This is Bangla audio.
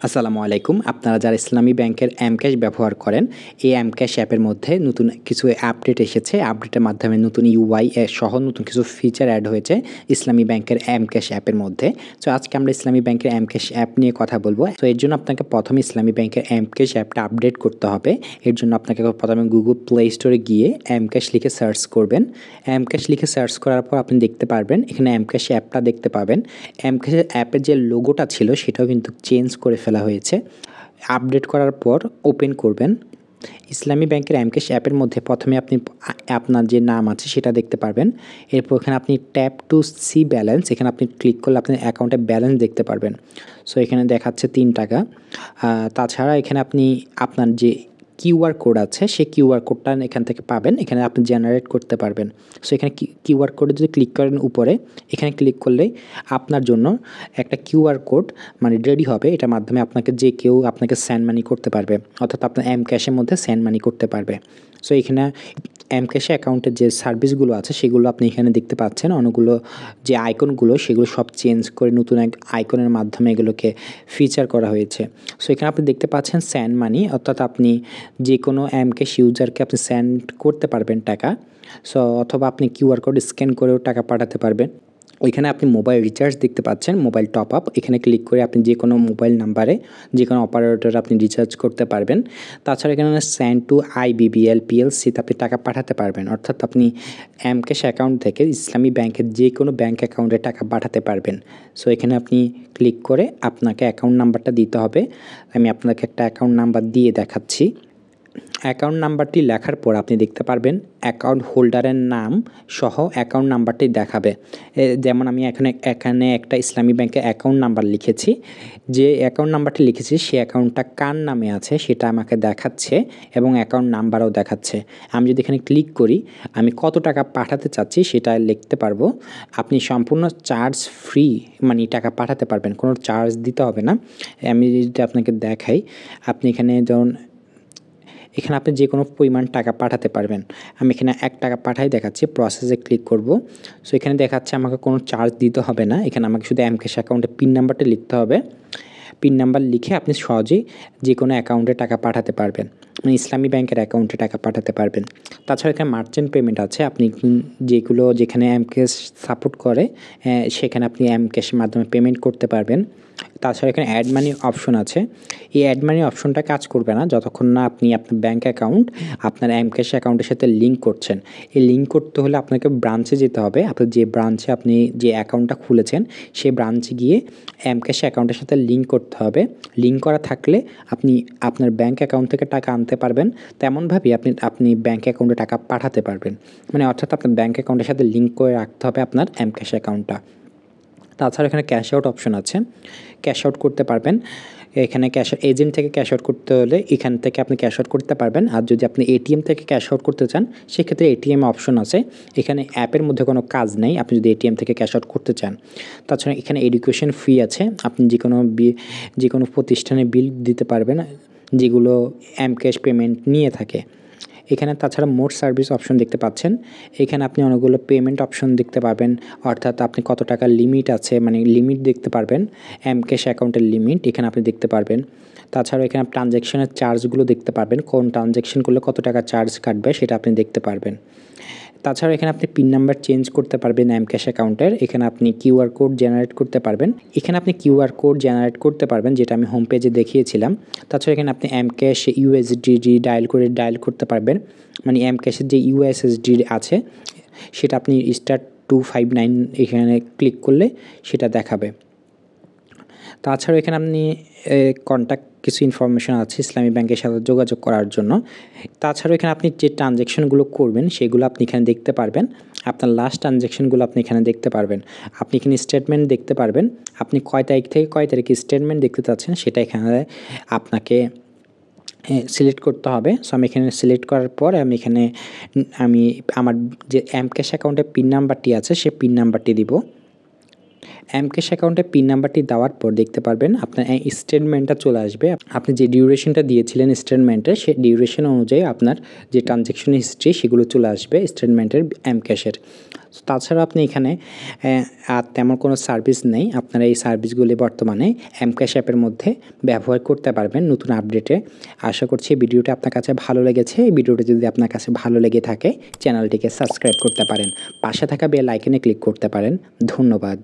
আসসালামু আলাইকুম। আপনারা যারা ইসলামী ব্যাংকের এমক্যাশ ব্যবহার করেন, এই এমক্যাশ অ্যাপের মধ্যে নতুন কিছু আপডেট এসেছে। আপডেটের মাধ্যমে নতুন ইউআই সহ নতুন কিছু ফিচার অ্যাড হয়েছে ইসলামী ব্যাংকের এমক্যাশ অ্যাপের মধ্যে। সো আজকে আমরা ইসলামী ব্যাংকের এমক্যাশ অ্যাপ নিয়ে কথা বলবো। সো এর জন্য আপনাকে প্রথমে ইসলামী ব্যাংকের এমক্যাশ অ্যাপটা আপডেট করতে হবে। এর জন্য আপনাকে প্রথমে গুগল প্লে স্টোরে গিয়ে এমক্যাশ লিখে সার্চ করবেন। এমক্যাশ লিখে সার্চ করার পর আপনি দেখতে পারবেন এখানে এমক্যাশ অ্যাপটা দেখতে পাবেন। এমক্যাশ অ্যাপের যে লোগোটা ছিল সেটাও কিন্তু চেঞ্জ করে ফেলা হয়েছে। আপডেট করার পর ওপেন করবেন। ইসলামী ব্যাংকের এমক্যাশ অ্যাপের মধ্যে প্রথমে আপনি আপনার যে নাম আছে সেটা দেখতে পারবেন। এরপর এখানে আপনি ট্যাপ টু সি ব্যালেন্স, এখানে আপনি ক্লিক করলে আপনার অ্যাকাউন্টে ব্যালেন্স দেখতে পারবেন। সো এখানে দেখাচ্ছে ৩ টাকা। তাছাড়া এখানে আপনি আপনার যে কিউআর কোড আছে সেই কিউআর কোডটা এখান থেকে পাবেন, এখানে আপনি জেনারেট করতে পারবেন। সো এখানে কিউআর কোডে যদি ক্লিক করেন উপরে, এখানে ক্লিক করলেই আপনার জন্য একটা কিউআর কোড মানে রেডি হবে। এটার মাধ্যমে আপনাকে যে কেউ আপনাকে সেন্ড মানি করতে পারবে, অর্থাৎ আপনার এমক্যাশের মধ্যে সেন্ড মানি করতে পারবে। সো এখানে এমক্যাশে অ্যাকাউন্টের যে সার্ভিসগুলো আছে সেগুলো আপনি এখানে দেখতে পাচ্ছেন। অনেকগুলো যে আইকনগুলো সেগুলো সব চেঞ্জ করে নতুন এক আইকনের মাধ্যমে এগুলোকে ফিচার করা হয়েছে। সো এখানে আপনি দেখতে পাচ্ছেন সেন্ড মানি, অর্থাৎ আপনি যে কোনো এমক্যাশ ইউজারকে আপনি সেন্ড করতে পারবেন টাকা। সো অথবা আপনি কিউআর কোড স্ক্যান করেও টাকা পাঠাতে পারবেন। ওইখানে আপনি মোবাইল রিচার্জ দেখতে পাচ্ছেন, মোবাইল টপ আপ, এখানে ক্লিক করে আপনি যে কোনো মোবাইল নাম্বারে যে কোনো অপারেটর আপনি রিচার্জ করতে পারবেন। তাছাড়া এখানে সেন্ড টু আইবিবিএল পিএলসিতে আপনি টাকা পাঠাতে পারবেন, অর্থাৎ আপনি এমক্যাশ অ্যাকাউন্ট থেকে ইসলামী ব্যাংকের যে কোনো ব্যাংক অ্যাকাউন্টে টাকা পাঠাতে পারবেন। সো এখানে আপনি ক্লিক করে আপনাকে অ্যাকাউন্ট নাম্বারটা দিতে হবে। আমি আপনাকে একটা অ্যাকাউন্ট নাম্বার দিয়ে দেখাচ্ছি। অ্যাকাউন্ট নাম্বারটি লেখার পর আপনি দেখতে পারবেন অ্যাকাউন্ট হোল্ডারের নাম সহ অ্যাকাউন্ট নাম্বারটি দেখাবে। যেমন আমি এখানে একটা ইসলামী ব্যাংকের অ্যাকাউন্ট নাম্বার লিখেছি। যে অ্যাকাউন্ট নাম্বারটি লিখেছি সেই অ্যাকাউন্টটা কার নামে আছে সেটা আমাকে দেখাচ্ছে এবং অ্যাকাউন্ট নাম্বারও দেখাচ্ছে। আমি যদি এখানে ক্লিক করি, আমি কত টাকা পাঠাতে চাচ্ছি সেটা লিখতে পারবো। আপনি সম্পূর্ণ চার্জ ফ্রি মানে টাকা পাঠাতে পারবেন, কোনো চার্জ দিতে হবে না। আমি যদি আপনাকে দেখাই, আপনি এখানে যেমন এখানে আপনি যে কোনো পরিমাণ টাকা পাঠাতে পারবেন। আমি এখানে ১ টাকা পাঠাই দেখাচ্ছি, প্রসেসে ক্লিক করব। সো এখানে দেখাচ্ছে আমাকে কোনো চার্জ দিতে হবে না। এখানে আমাকে শুধু এমক্যাশ অ্যাকাউন্টের পিন নাম্বারটা লিখতে হবে। পিন নাম্বার লিখে আপনি সহজেই যে কোনো অ্যাকাউন্টে টাকা পাঠাতে পারবেন, মানে ইসলামী ব্যাংকের অ্যাকাউন্টে টাকা পাঠাতে পারবেন। তাছাড়া এখানে মার্চেন্ট পেমেন্ট আছে, আপনি যেগুলো যেখানে এমক্যাশ সাপোর্ট করে সেখানে আপনি এমক্যাশের মাধ্যমে পেমেন্ট করতে পারবেন। তাছাড়া এখানে অ্যাড মানি অপশন আছে। এই অ্যাড মানি অপশনটা কাজ করবে না যতক্ষণ না আপনি আপনার ব্যাঙ্ক অ্যাকাউন্ট আপনার এমক্যাশ অ্যাকাউন্টের সাথে লিঙ্ক করছেন। এই লিঙ্ক করতে হলে আপনাকে ব্রাঞ্চে যেতে হবে। আপনার যে ব্রাঞ্চে আপনি যে অ্যাকাউন্টটা খুলেছেন সেই ব্রাঞ্চে গিয়ে এমক্যাশ অ্যাকাউন্টের সাথে লিঙ্ক করতে হবে। লিঙ্ক করা থাকলে আপনি আপনার ব্যাঙ্ক অ্যাকাউন্ট থেকে টাকা আনতে পারবেন, তেমনভাবেই আপনি ব্যাঙ্ক অ্যাকাউন্টে টাকা পাঠাতে পারবেন। মানে অর্থাৎ আপনার ব্যাঙ্ক অ্যাকাউন্টের সাথে লিঙ্ক করে রাখতে হবে আপনার এমক্যাশ অ্যাকাউন্টটা। তাছাড়া এখানে ক্যাশ আউট অপশন আছে, ক্যাশ আউট করতে পারবেন। এখানে ক্যাশ এজেন্ট থেকে ক্যাশ আউট করতে হলে এখান থেকে আপনি ক্যাশ আউট করতে পারবেন। আর যদি আপনি এটিএম থেকে ক্যাশ আউট করতে চান সেক্ষেত্রে এটিএম অপশন আছে। এখানে অ্যাপের মধ্যে কোনো কাজ নেই আপনি যদি এটিএম থেকে ক্যাশ আউট করতে চান। তাছাড়া এখানে এডুকেশন ফি আছে, আপনি যে কোনো প্রতিষ্ঠানে বিল দিতে পারবেন যেগুলো এমক্যাশ পেমেন্ট নিয়ে থাকে। এখানে তাছাড়া মোর সার্ভিস অপশন দেখতে পাচ্ছেন। এখানে আপনি অনেকগুলো পেমেন্ট অপশন দেখতে পাবেন, অর্থাৎ আপনি কত টাকা লিমিট আছে মানে লিমিট দেখতে পারবেন। এমক্যাশ অ্যাকাউন্টের লিমিট এখানে আপনি দেখতে পারবেন। তাছাড়াও এখানে ট্রানজ্যাকশনের চার্জগুলো দেখতে পারবেন, কোন ট্রানজ্যাকশন করলে কত টাকা চার্জ কাটবে সেটা আপনি দেখতে পারবেন। তাছাড়া এখানে আপনি পিন নাম্বার চেঞ্জ করতে পারবেন এমক্যাশ অ্যাকাউন্টের। এখানে আপনি কিউআর কোড জেনারেট করতে পারবেন। এখানে আপনি কিউআর কোড জেনারেট করতে পারবেন যেটা আমি হোম পেজে দেখিয়েছিলাম। তাছাড়া এখানে আপনি এমক্যাশ ইউএসডিডি ডায়াল করতে পারবেন, মানে এমক্যাশের যে ইউএসএসডি আছে সেটা আপনি *259 এখানে ক্লিক করলে সেটা দেখাবে। তাছাড়াও এখানে আপনি কন্ট্যাক্ট কিছু ইনফরমেশন আছে ইসলামী ব্যাংকের সাথে যোগাযোগ করার জন্য। তাছাড়াও এখানে আপনি যে ট্রানজ্যাকশনগুলো করবেন সেগুলো আপনি এখানে দেখতে পারবেন। আপনার লাস্ট ট্রানজ্যাকশনগুলো আপনি এখানে দেখতে পারবেন। আপনি এখানে স্টেটমেন্ট দেখতে পারবেন, আপনি কয় তারিখ থেকে কয় তারিখে স্টেটমেন্ট দেখতে চাচ্ছেন সেটা এখানে আপনাকে সিলেক্ট করতে হবে। সো আমি এখানে সিলেক্ট করার পর আমি আমার যে এমক্যাশ অ্যাকাউন্টের পিন নাম্বারটি আছে সেই পিন নাম্বারটি দিব। এমক্যাশ অ্যাকাউন্টে পিন নাম্বারটি দেওয়ার পর দেখতে পারবেন আপনার স্টেটমেন্টটা চলে আসবে। আপনি যে ডিউরেশনটা দিয়েছিলেন স্টেটমেন্টে, সেই ডিউরেশন অনুযায়ী আপনার যে ট্রানজ্যাকশন হিস্ট্রি সেগুলো চলে আসবে স্টেটমেন্টের এমক্যাশের। তাছাড়া আপনি এখানে আর তেমন কোনো সার্ভিস নেই। আপনারা এই সার্ভিসগুলি বর্তমানে এমক্যাশ অ্যাপের মধ্যে ব্যবহার করতে পারবেন নতুন আপডেটে। আশা করছি ভিডিওটা আপনার কাছে ভালো লেগেছে। এই ভিডিওটা যদি আপনার কাছে ভালো লেগে থাকে চ্যানেলটিকে সাবস্ক্রাইব করতে পারেন, পাশে থাকা বেল আইকনে ক্লিক করতে পারেন। ধন্যবাদ।